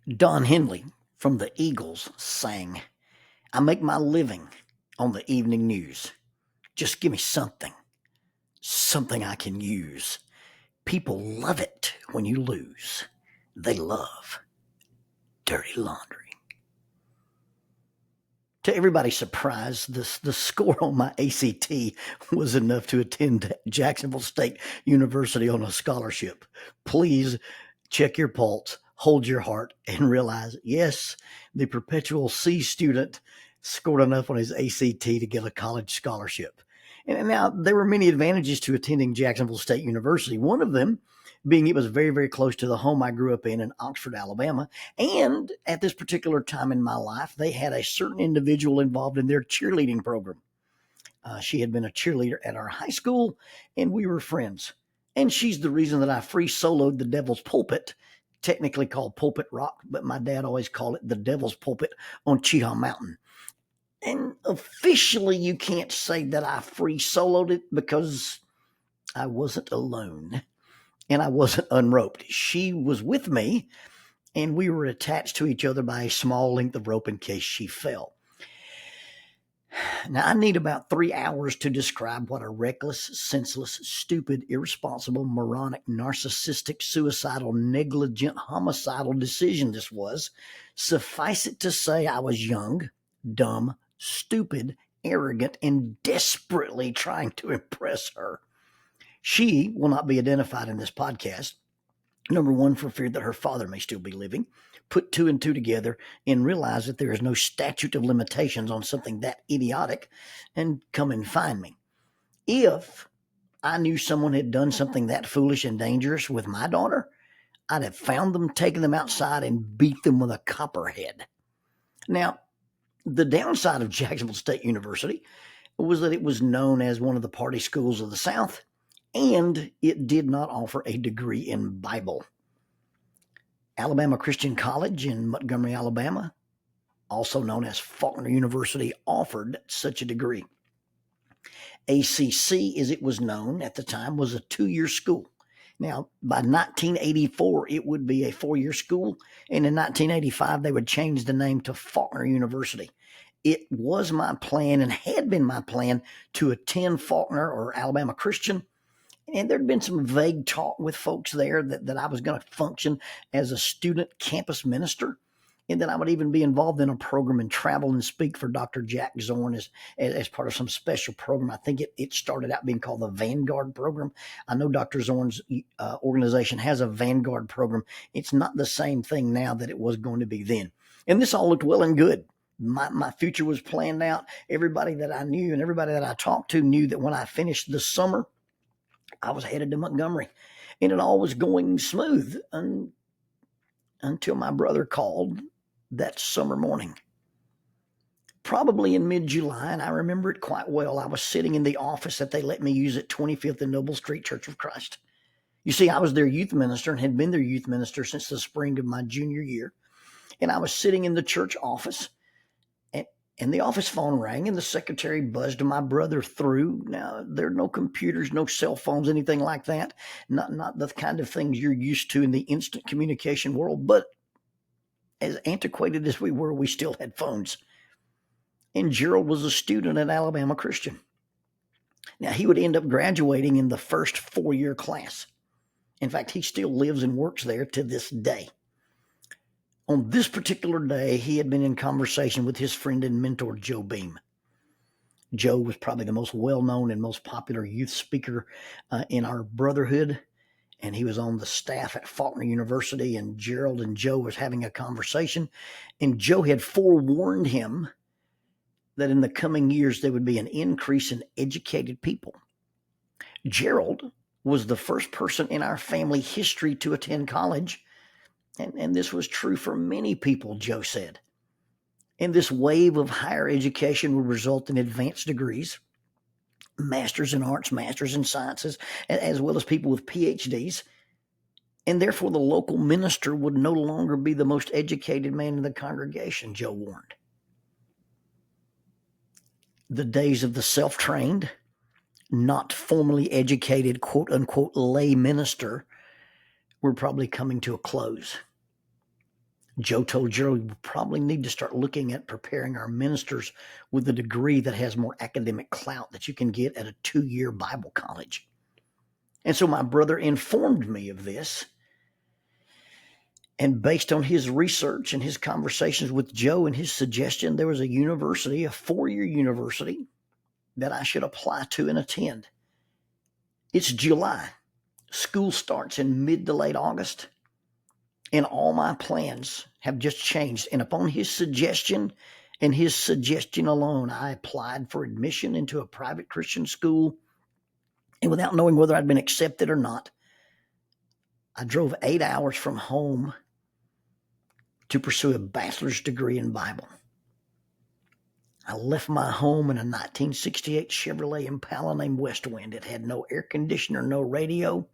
Don Henley from the Eagles sang, I make my living on the evening news. Just give me something I can use. People love it when you lose. They love dirty laundry. To everybody's surprise, the score on my ACT was enough to attend Jacksonville State University on a scholarship. Please check your pulse, hold your heart, and realize, yes, the perpetual C student scored enough on his ACT to get a college scholarship. And now there were many advantages to attending Jacksonville State University. One of them being it was very, very close to the home I grew up in Oxford, Alabama. And at this particular time in my life, they had a certain individual involved in their cheerleading program. She had been a cheerleader at our high school, and we were friends. And she's the reason that I free soloed the Devil's Pulpit, technically called Pulpit Rock, but my dad always called it the Devil's Pulpit on Cheaha Mountain. And officially, you can't say that I free soloed it because I wasn't alone and I wasn't unroped. She was with me, and we were attached to each other by a small length of rope in case she fell. Now, I need about 3 hours to describe what a reckless, senseless, stupid, irresponsible, moronic, narcissistic, suicidal, negligent, homicidal decision this was. Suffice it to say, I was young, dumb, stupid, arrogant, and desperately trying to impress her. She will not be identified in this podcast. Number one, for fear that her father may still be living. Put two and two together and realize that there is no statute of limitations on something that idiotic and come and find me. If I knew someone had done something that foolish and dangerous with my daughter, I'd have found them, taken them outside, and beat them with a copperhead. Now, the downside of Jacksonville State University was that it was known as one of the party schools of the South, and it did not offer a degree in Bible. Alabama Christian College in Montgomery, Alabama, also known as Faulkner University, offered such a degree. ACC, as it was known at the time, was a 2-year school. Now, by 1984, it would be a 4-year school, and in 1985, they would change the name to Faulkner University. It was my plan and had been my plan to attend Faulkner or Alabama Christian. And there'd been some vague talk with folks there that I was going to function as a student campus minister, and that I would even be involved in a program and travel and speak for Dr. Jack Zorn as part of some special program. I think it started out being called the Vanguard program. I know Dr. Zorn's organization has a Vanguard program. It's not the same thing now that it was going to be then. And this all looked well and good. My future was planned out. Everybody that I knew and everybody that I talked to knew that when I finished the summer, I was headed to Montgomery, and it all was going smooth until my brother called that summer morning. Probably in mid-July, and I remember it quite well. I was sitting in the office that they let me use at 25th and Noble Street Church of Christ. You see, I was their youth minister and had been their youth minister since the spring of my junior year. And I was sitting in the church office, and the office phone rang, and the secretary buzzed my brother through. Now, there are no computers, no cell phones, anything like that. Not the kind of things you're used to in the instant communication world. But as antiquated as we were, we still had phones. And Gerald was a student at Alabama Christian. Now, he would end up graduating in the first 4-year class. In fact, he still lives and works there to this day. On this particular day, he had been in conversation with his friend and mentor, Joe Beam. Joe was probably the most well-known and most popular youth speaker in our brotherhood, and he was on the staff at Faulkner University, and Gerald and Joe was having a conversation, and Joe had forewarned him that in the coming years there would be an increase in educated people. Gerald was the first person in our family history to attend college, and this was true for many people, Joe said. And this wave of higher education would result in advanced degrees, masters in arts, masters in sciences, as well as people with PhDs. And therefore, the local minister would no longer be the most educated man in the congregation, Joe warned. The days of the self-trained, not formally educated, quote-unquote, lay minister were probably coming to a close. Joe told Jerry we probably need to start looking at preparing our ministers with a degree that has more academic clout that you can get at a 2-year Bible college. And so my brother informed me of this. And based on his research and his conversations with Joe and his suggestion, there was a university, a 4-year university, that I should apply to and attend. It's July. School starts in mid to late August. And all my plans have just changed. And upon his suggestion and his suggestion alone, I applied for admission into a private Christian school. And without knowing whether I'd been accepted or not, I drove 8 hours from home to pursue a bachelor's degree in Bible. I left my home in a 1968 Chevrolet Impala named Westwind. It had no air conditioner, no radio,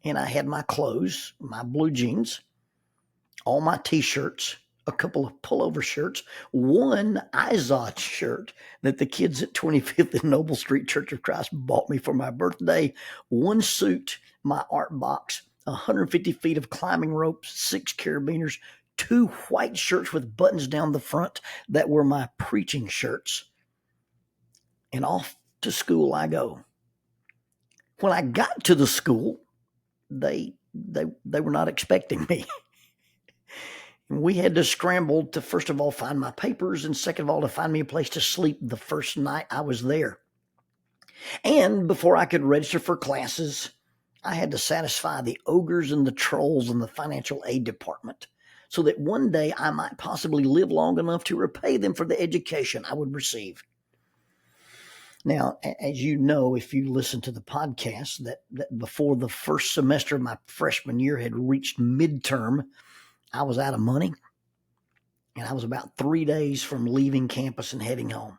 and I had my clothes, my blue jeans, all my T-shirts, a couple of pullover shirts, one Izod shirt that the kids at 25th and Noble Street Church of Christ bought me for my birthday, one suit, my art box, 150 feet of climbing ropes, 6 carabiners, 2 white shirts with buttons down the front that were my preaching shirts. And off to school I go. When I got to the school, they were not expecting me. We had to scramble to, first of all, find my papers, and second of all, to find me a place to sleep the first night I was there. And before I could register for classes, I had to satisfy the ogres and the trolls in the financial aid department so that one day I might possibly live long enough to repay them for the education I would receive. Now, as you know, if you listen to the podcast, that before the first semester of my freshman year had reached midterm, I was out of money, and I was about 3 days from leaving campus and heading home.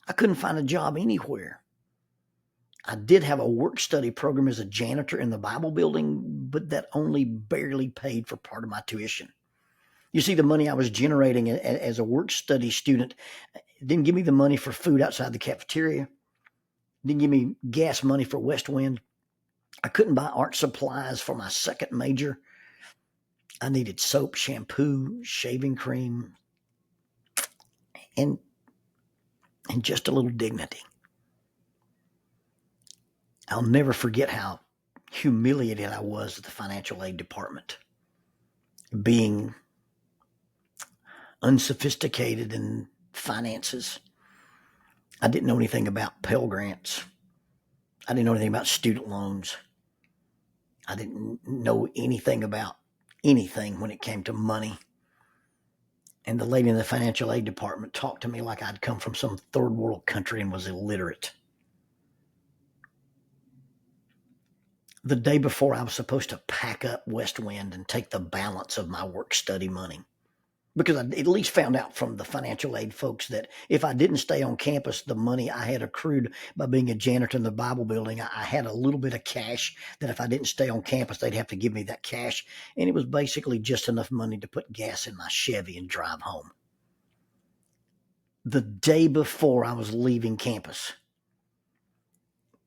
I couldn't find a job anywhere. I did have a work-study program as a janitor in the Bible building, but that only barely paid for part of my tuition. You see, the money I was generating as a work-study student didn't give me the money for food outside the cafeteria, didn't give me gas money for Westwind. I couldn't buy art supplies for my second major. I needed soap, shampoo, shaving cream, and just a little dignity. I'll never forget how humiliated I was at the financial aid department, being unsophisticated in finances. I didn't know anything about Pell Grants. I didn't know anything about student loans. I didn't know anything about anything when it came to money. And the lady in the financial aid department talked to me like I'd come from some third world country and was illiterate. The day before, I was supposed to pack up Westwind and take the balance of my work-study money, because I at least found out from the financial aid folks that if I didn't stay on campus, the money I had accrued by being a janitor in the Bible building, I had a little bit of cash that if I didn't stay on campus, they'd have to give me that cash. And it was basically just enough money to put gas in my Chevy and drive home. The day before I was leaving campus,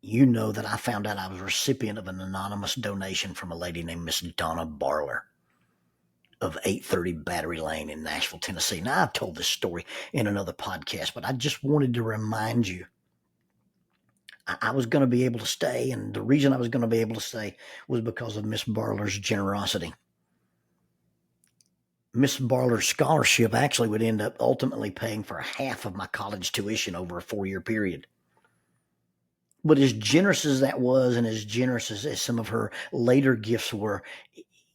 you know that I found out I was a recipient of an anonymous donation from a lady named Miss Donna Barler of 830 Battery Lane in Nashville, Tennessee. Now, I've told this story in another podcast, but I just wanted to remind you I was going to be able to stay, and the reason I was going to be able to stay was because of Miss Barler's generosity. Miss Barler's scholarship actually would end up ultimately paying for half of my college tuition over a 4-year period. But as generous as that was, and as generous as some of her later gifts were,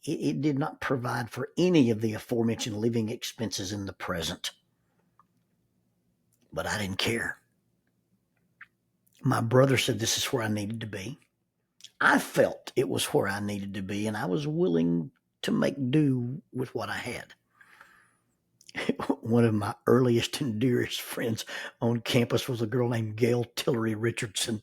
it did not provide for any of the aforementioned living expenses in the present. But I didn't care. My brother said this is where I needed to be. I felt it was where I needed to be, and I was willing to make do with what I had. One of my earliest and dearest friends on campus was a girl named Gail Tillery Richardson.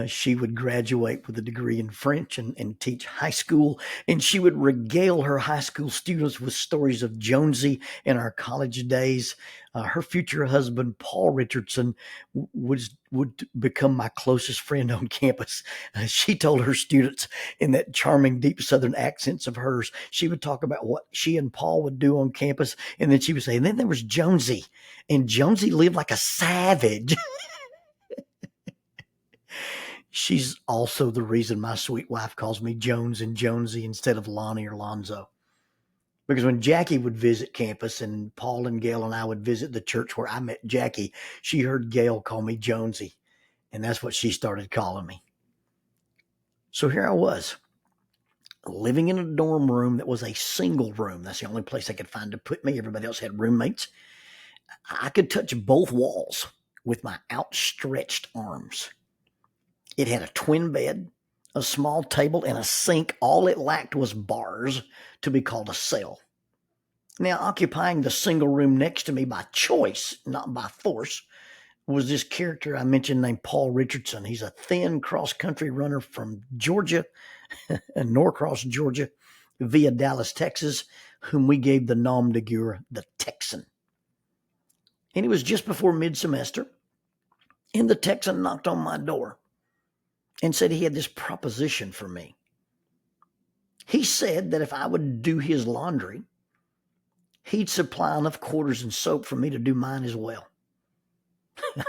She would graduate with a degree in French and teach high school, and she would regale her high school students with stories of Jonesy in our college days. Her future husband, Paul Richardson, would become my closest friend on campus. She told her students in that charming, deep Southern accents of hers, she would talk about what she and Paul would do on campus, and then she would say, and then there was Jonesy, and Jonesy lived like a savage. She's also the reason my sweet wife calls me Jones and Jonesy instead of Lonnie or Lonzo. Because when Jackie would visit campus and Paul and Gail and I would visit the church where I met Jackie, she heard Gail call me Jonesy, and that's what she started calling me. So here I was, living in a dorm room that was a single room. That's the only place I could find to put me. Everybody else had roommates. I could touch both walls with my outstretched arms. It had a twin bed, a small table, and a sink. All it lacked was bars to be called a cell. Now, occupying the single room next to me by choice, not by force, was this character I mentioned named Paul Richardson. He's a thin cross-country runner from Georgia, Norcross, Georgia, via Dallas, Texas, whom we gave the nom de guerre, the Texan. And it was just before mid-semester, and the Texan knocked on my door and said he had this proposition for me. He said that if I would do his laundry, he'd supply enough quarters and soap for me to do mine as well.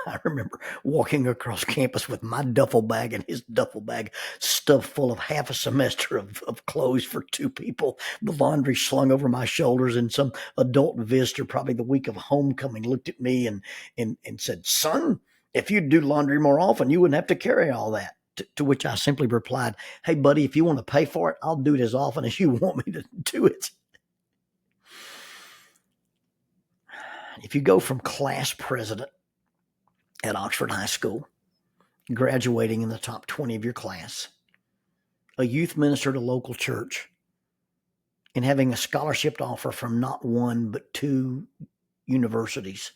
I remember walking across campus with my duffel bag and his duffel bag stuffed full of half a semester of clothes for two people, the laundry slung over my shoulders, and some adult visitor, probably the week of homecoming, looked at me and said, "Son, if you'd do laundry more often, you wouldn't have to carry all that." To which I simply replied, "Hey, buddy, if you want to pay for it, I'll do it as often as you want me to do it." If you go from class president at Oxford High School, graduating in the top 20 of your class, a youth minister at a local church, and having a scholarship to offer from not one but two universities,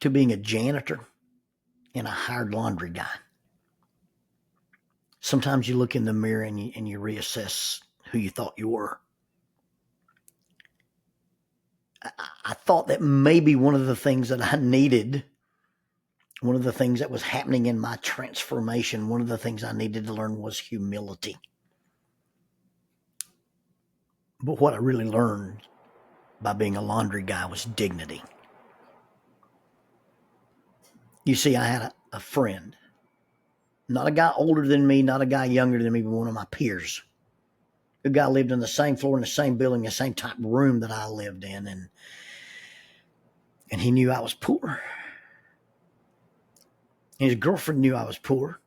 to being a janitor and a hired laundry guy, sometimes you look in the mirror and you reassess who you thought you were. I thought that maybe one of the things that I needed, one of the things that was happening in my transformation, one of the things I needed to learn was humility. But what I really learned by being a laundry guy was dignity. You see, I had a friend, not a guy older than me, not a guy younger than me, but one of my peers. The guy lived in the same floor in the same building, the same type of room that I lived in, and he knew I was poor. And his girlfriend knew I was poor.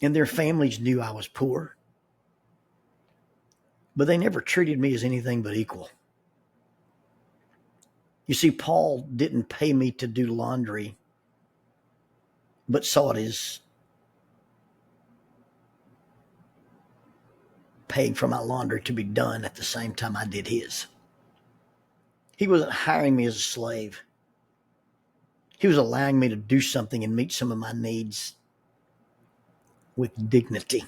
And their families knew I was poor. But they never treated me as anything but equal. You see, Paul didn't pay me to do laundry, but saw it as paying for my laundry to be done at the same time I did his. He wasn't hiring me as a slave. He was allowing me to do something and meet some of my needs with dignity.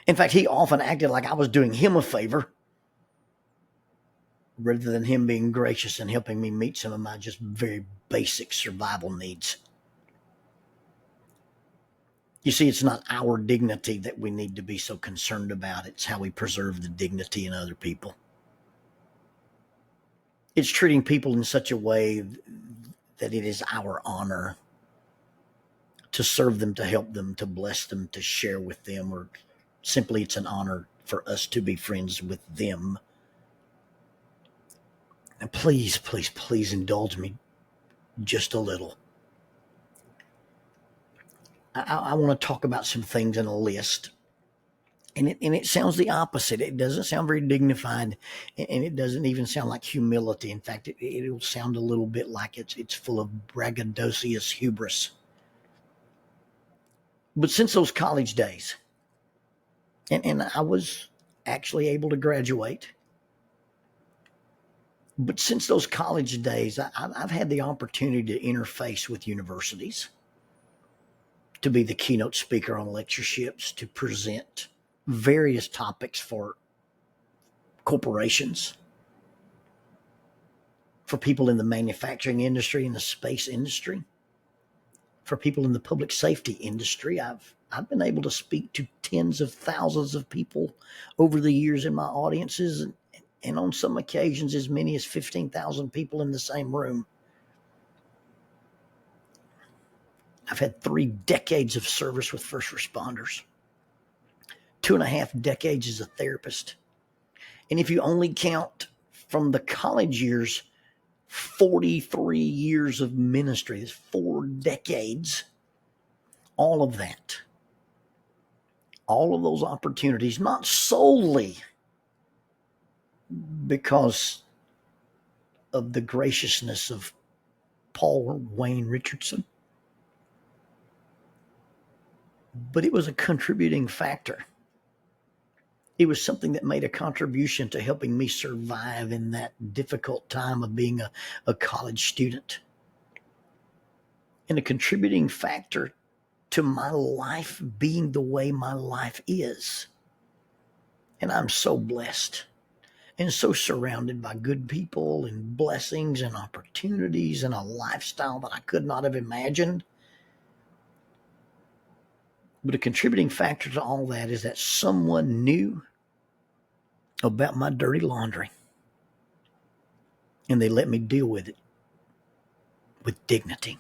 In fact, he often acted like I was doing him a favor rather than him being gracious and helping me meet some of my just very basic survival needs. You see, it's not our dignity that we need to be so concerned about. It's how we preserve the dignity in other people. It's treating people in such a way that it is our honor to serve them, to help them, to bless them, to share with them, or simply it's an honor for us to be friends with them. And please, please, please indulge me just a little. I want to talk about some things in a list. And it sounds the opposite. It doesn't sound very dignified, and it doesn't even sound like humility. In fact, it'll sound a little bit like it's full of braggadocious hubris. But since those college days, and I was actually able to graduate, But since those college days, I've had the opportunity to interface with universities, to be the keynote speaker on lectureships, to present various topics for corporations, for people in the manufacturing industry, in the space industry, for people in the public safety industry. I've been able to speak to tens of thousands of people over the years in my audiences, and on some occasions as many as 15,000 people in the same room. I've had 3 decades of service with first responders, 2.5 decades as a therapist. And if you only count from the college years, 43 years of ministry, that's 4 decades, all of that, all of those opportunities, not solely because of the graciousness of Paul Wayne Richardson, but it was a contributing factor. It was something that made a contribution to helping me survive in that difficult time of being a college student, and a contributing factor to my life being the way my life is. And I'm so blessed and so surrounded by good people and blessings and opportunities and a lifestyle that I could not have imagined. But a contributing factor to all that is that someone knew about my dirty laundry, and they let me deal with it with dignity.